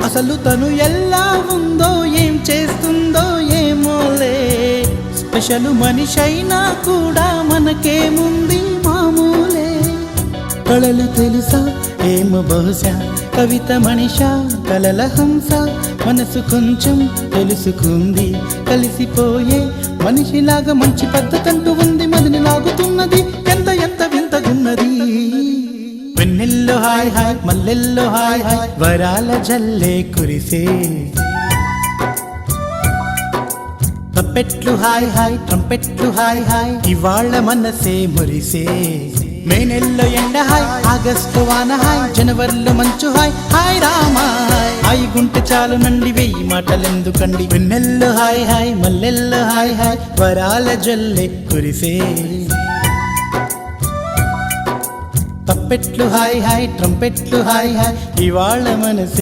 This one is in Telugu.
అసలు తను ఎలా ఉందో ఏం చేస్తుందో ఏమోలే స్పెషల్ మనిషైనా కూడా మనకేముంది మామూలే కళలు తెలుసా ఏమో బహుశా కవిత మనిషా కలల హంస మనసు కొంచెం తెలుసుకుంది కలిసిపోయే మనిషిలాగా మంచి పద్ధతంటూ ఉంది మదిని లాగుతున్నది ఎంత ఎంత వింతగున్నది వెన్నెల్లో హాయ్ హాయ్ మల్లెల్లో హాయ్ హాయ్ వరాల జల్లే కురిసే తప్పెట్లు హాయ్ హాయ్ ట్రంపెట్లు హాయ్ హాయ్ ఇవాళ్ళ మనసే మురిసే మే నెలలో ఎండ హాయ్ ఆగస్టు వాన హాయ్ జనవరిలో మంచు హాయ్ హాయ్ రామా హాయ్ గుంటె చాలు నండి వెయ్యి మాటలెందుకండి వెన్నెల్లో హాయ్ హాయ్ మల్లెల్లో హాయ్ హాయ్ వరాల జల్లె కురిసే తప్పెట్లు హాయ్ హాయ్ ట్రంపెట్లు హాయ్ హాయ్ ఇవాళ మనసే